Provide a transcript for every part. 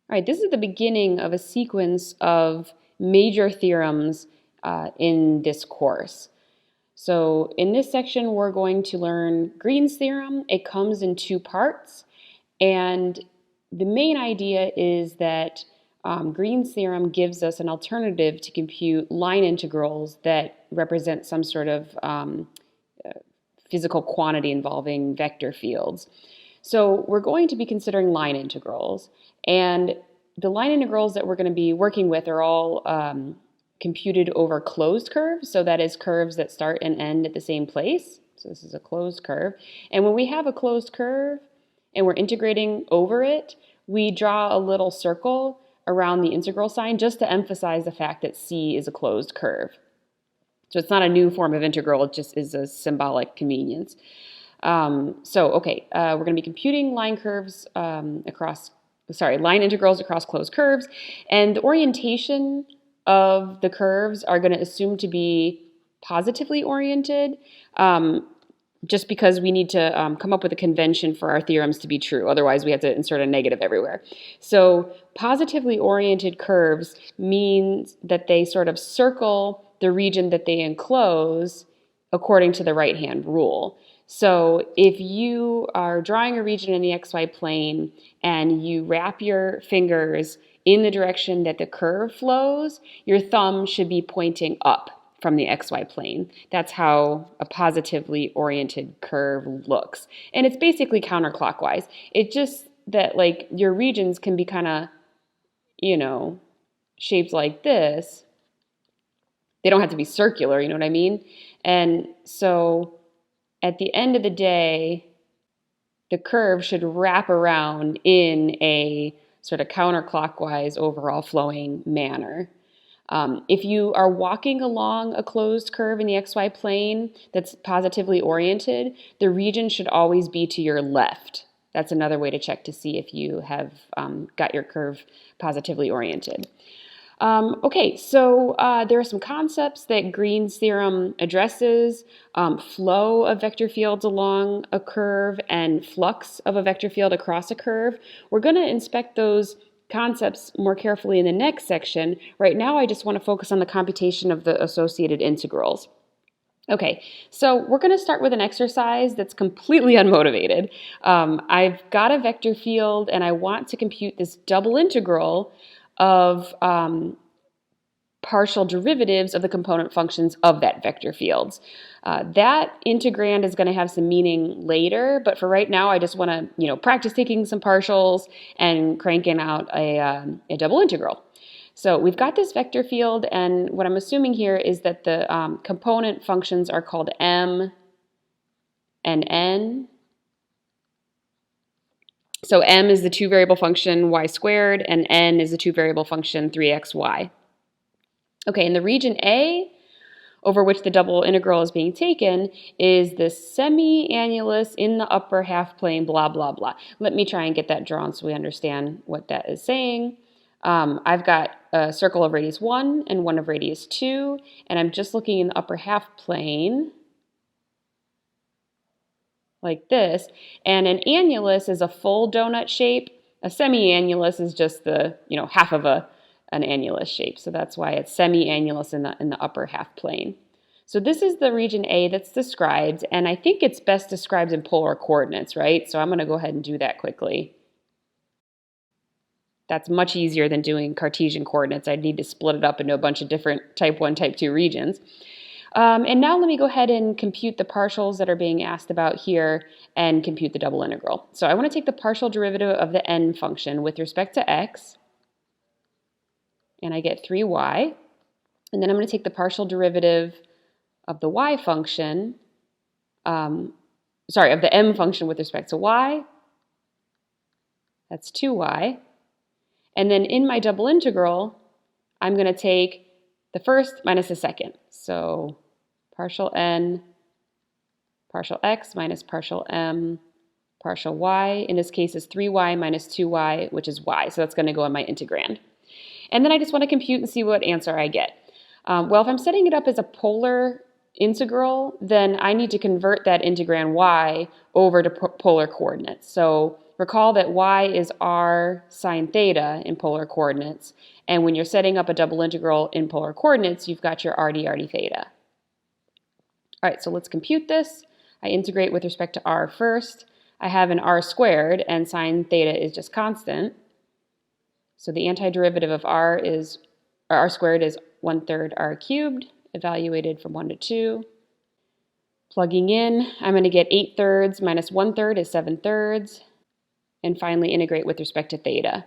All right, this is the beginning of a sequence of major theorems in this course. So in this section, we're going to learn Green's theorem. It comes in two parts, and the main idea is that Green's theorem gives us an alternative to compute line integrals that represent some sort of physical quantity involving vector fields. So we're going to be considering line integrals, and the line integrals that we're going to be working with are all computed over closed curves, so that is curves that start and end at the same place. So this is a closed curve. And when we have a closed curve and we're integrating over it, we draw a little circle around the integral sign just to emphasize the fact that C is a closed curve. So it's not a new form of integral, it just is a symbolic convenience. We're going to be computing line integrals across closed curves, and the orientation of the curves are going to assume to be positively oriented, just because we need to come up with a convention for our theorems to be true. Otherwise, we have to insert a negative everywhere. So positively oriented curves means that they sort of circle the region that they enclose according to the right-hand rule. So if you are drawing a region in the xy plane and you wrap your fingers in the direction that the curve flows, your thumb should be pointing up from the xy plane. That's how a positively oriented curve looks. And it's basically counterclockwise. It's just that like your regions can be kind of, shaped like this. They don't have to be circular, you know what I mean? And so at the end of the day, the curve should wrap around in a sort of counterclockwise overall flowing manner. If you are walking along a closed curve in the xy plane that's positively oriented, the region should always be to your left. That's another way to check to see if you have got your curve positively oriented. There are some concepts that Green's theorem addresses, flow of vector fields along a curve and flux of a vector field across a curve. We're going to inspect those concepts more carefully in the next section. Right now, I just want to focus on the computation of the associated integrals. Okay, so we're going to start with an exercise that's completely unmotivated. I've got a vector field and I want to compute this double integral of partial derivatives of the component functions of that vector fields. That integrand is going to have some meaning later, but for right now I just want to practice taking some partials and cranking out a double integral. So we've got this vector field, and what I'm assuming here is that the component functions are called m and n. So m is the two-variable function y squared, and n is the two-variable function 3xy. Okay, and the region A, over which the double integral is being taken, is the semi-annulus in the upper half plane, blah, blah, blah. Let me try and get that drawn so we understand what that is saying. I've got a circle of radius 1 and one of radius 2, and I'm just looking in the upper half plane, like this, and an annulus is a full donut shape. A semi-annulus is just the half of an annulus shape, so that's why it's semi-annulus in the upper half plane. So this is the region A that's described, and I think it's best described in polar coordinates, right? So I'm going to go ahead and do that quickly. That's much easier than doing Cartesian coordinates. I'd need to split it up into a bunch of different type 1, type 2 regions. And now let me go ahead and compute the partials that are being asked about here and compute the double integral. So I want to take the partial derivative of the n function with respect to x, and I get 3y. And then I'm going to take the partial derivative of the y function, of the m function with respect to y. That's 2y. And then in my double integral, I'm going to take the first minus the second. So partial n, partial x minus partial m, partial y. In this case is 3y minus 2y, which is y. So that's going to go on my integrand. And then I just want to compute and see what answer I get. Well, if I'm setting it up as a polar integral, then I need to convert that integrand y over to polar coordinates. So recall that y is r sine theta in polar coordinates. And when you're setting up a double integral in polar coordinates, you've got your RD theta. All right, so let's compute this. I integrate with respect to r first. I have an r squared, and sine theta is just constant. So the antiderivative of r squared is 1/3 r cubed, evaluated from 1 to 2. Plugging in, I'm going to get 8/3 minus 1/3 is 7/3. And finally integrate with respect to theta.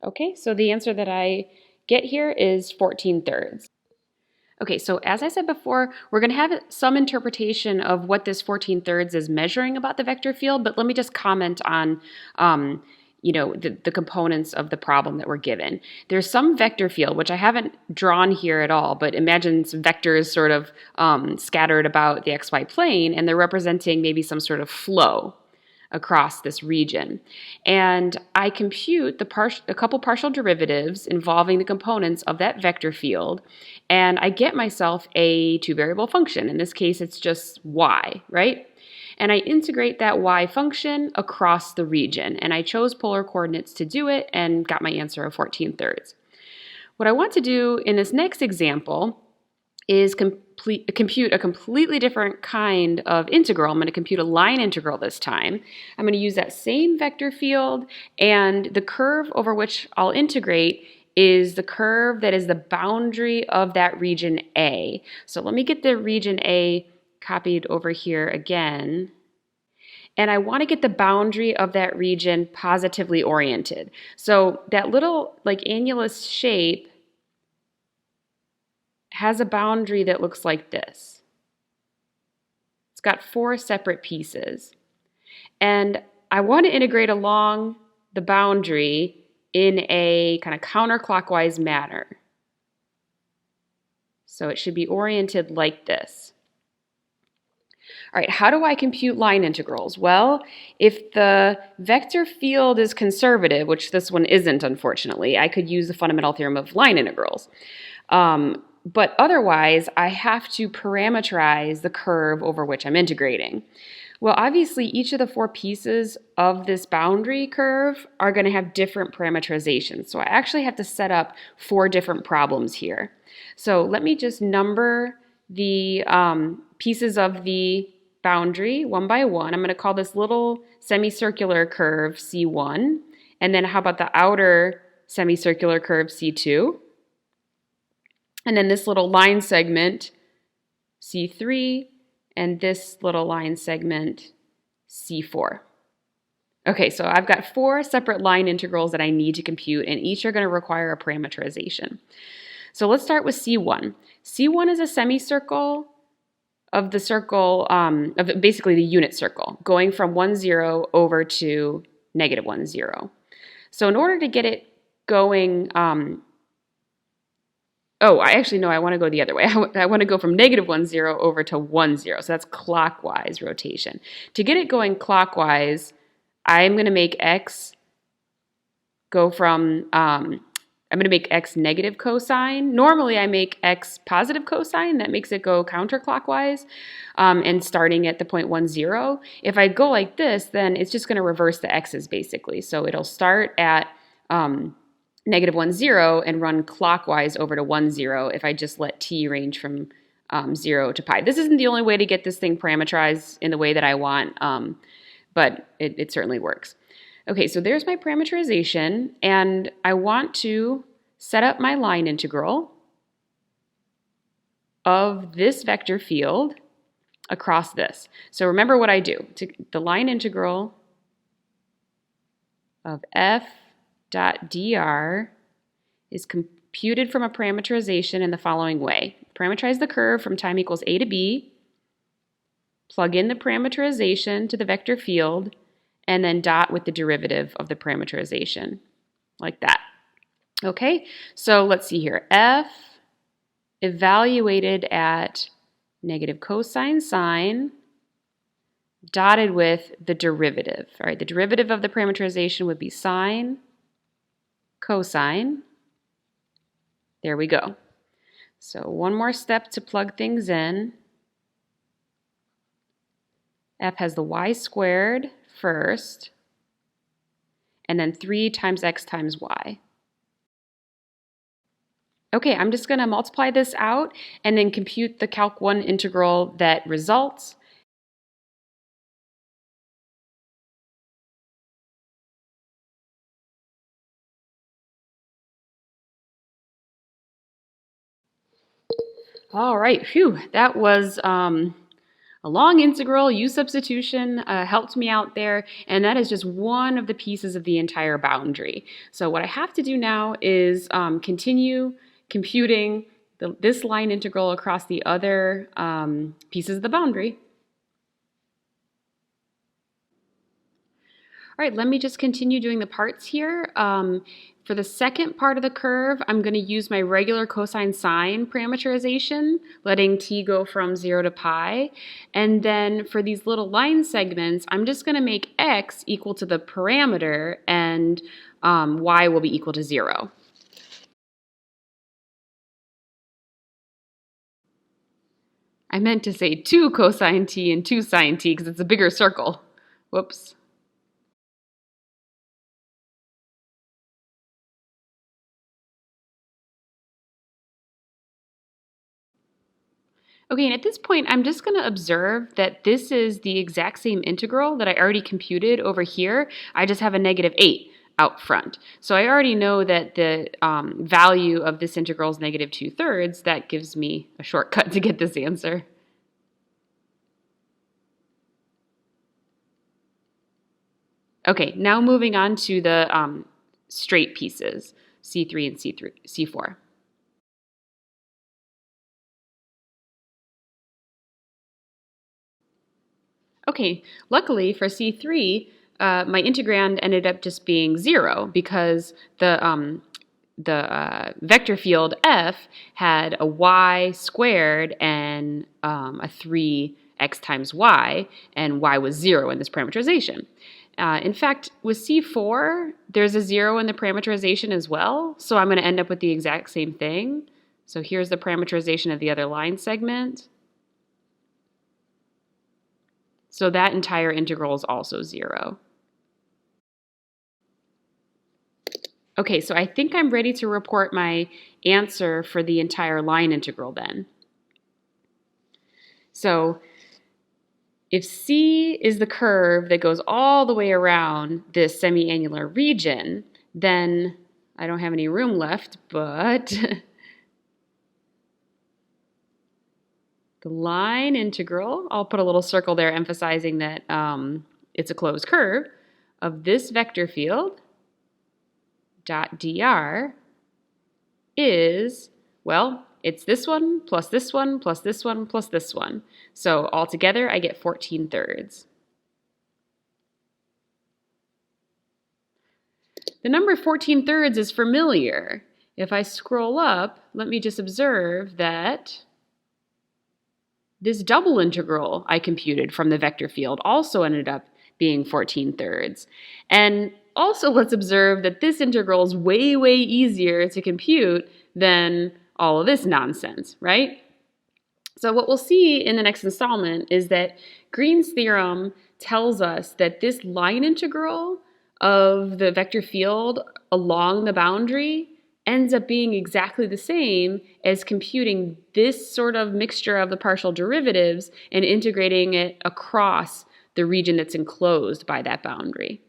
Okay, so the answer that I get here is 14/3. Okay, so as I said before, we're going to have some interpretation of what this 14/3 is measuring about the vector field, but let me just comment on the components of the problem that we're given. There's some vector field, which I haven't drawn here at all, but imagine some vectors sort of scattered about the xy plane, and they're representing maybe some sort of flow across this region. And I compute a couple partial derivatives involving the components of that vector field, and I get myself a two-variable function. In this case, it's just y, right? And I integrate that y function across the region, and I chose polar coordinates to do it and got my answer of 14/3. What I want to do in this next example is compute a completely different kind of integral. I'm going to compute a line integral this time. I'm going to use that same vector field, and the curve over which I'll integrate is the curve that is the boundary of that region A. So let me get the region A copied over here again. And I want to get the boundary of that region positively oriented. So that little annulus shape has a boundary that looks like this. It's got 4 separate pieces. And I want to integrate along the boundary in a kind of counterclockwise manner. So it should be oriented like this. All right, how do I compute line integrals? Well, if the vector field is conservative, which this one isn't, unfortunately, I could use the fundamental theorem of line integrals. But otherwise, I have to parameterize the curve over which I'm integrating. Well, obviously, each of the 4 pieces of this boundary curve are going to have different parameterizations. So I actually have to set up 4 different problems here. So let me just number the pieces of the boundary one by one. I'm going to call this little semicircular curve C1. And then how about the outer semicircular curve C2? And then this little line segment, C3, and this little line segment, C4. Okay, so I've got 4 separate line integrals that I need to compute, and each are going to require a parameterization. So let's start with C1. C1 is a semicircle of the circle, of basically the unit circle, going from 1, 0 over to -1, 0. So in order to get it going, I want to go the other way. I want to go from -1, 0 over to 1, 0. So that's clockwise rotation. To get it going clockwise, I'm going to make x go from, I'm going to make x negative cosine. Normally I make x positive cosine. That makes it go counterclockwise and starting at the point 1, 0. If I go like this, then it's just going to reverse the x's basically. So it'll start at -1, 0 and run clockwise over to 1, 0 if I just let t range from 0 to pi. This isn't the only way to get this thing parameterized in the way that I want, but it certainly works. Okay, so there's my parameterization, and I want to set up my line integral of this vector field across this. So remember what I do. The line integral of f dot dr is computed from a parameterization in the following way. Parameterize the curve from time equals a to b, plug in the parameterization to the vector field, and then dot with the derivative of the parameterization, like that. Okay, so let's see here. F evaluated at negative cosine sine, dotted with the derivative. All right, the derivative of the parameterization would be sine cosine. There we go. So one more step to plug things in. F has the y squared first, and then 3 times x times y. Okay, I'm just going to multiply this out and then compute the Calc 1 integral that results. All right, phew, that was a long integral. U substitution helped me out there, and that is just one of the pieces of the entire boundary. So what I have to do now is continue computing this line integral across the other pieces of the boundary. All right, let me just continue doing the parts here. For the second part of the curve, I'm going to use my regular cosine sine parameterization, letting t go from 0 to pi. And then for these little line segments, I'm just going to make x equal to the parameter and y will be equal to 0. I meant to say 2 cosine t and 2 sine t because it's a bigger circle. Whoops. Okay, and at this point, I'm just going to observe that this is the exact same integral that I already computed over here. I just have a -8 out front. So I already know that the value of this integral is -2/3. That gives me a shortcut to get this answer. Okay, now moving on to the straight pieces, C3 and C4. Okay, luckily for C3, my integrand ended up just being 0 because the vector field f had a y squared and a 3x times y, and y was 0 in this parameterization. In fact, with C4, there's a 0 in the parameterization as well, so I'm going to end up with the exact same thing. So here's the parameterization of the other line segment. So that entire integral is also 0. Okay, so I think I'm ready to report my answer for the entire line integral then. So if C is the curve that goes all the way around this semi-annular region, then I don't have any room left, but the line integral, I'll put a little circle there emphasizing that it's a closed curve, of this vector field dot dr is, well, it's this one plus this one plus this one plus this one. So altogether I get 14/3. The number 14/3 is familiar. If I scroll up, let me just observe that this double integral I computed from the vector field also ended up being 14/3. And also let's observe that this integral is way, way easier to compute than all of this nonsense, right? So what we'll see in the next installment is that Green's theorem tells us that this line integral of the vector field along the boundary ends up being exactly the same as computing this sort of mixture of the partial derivatives and integrating it across the region that's enclosed by that boundary.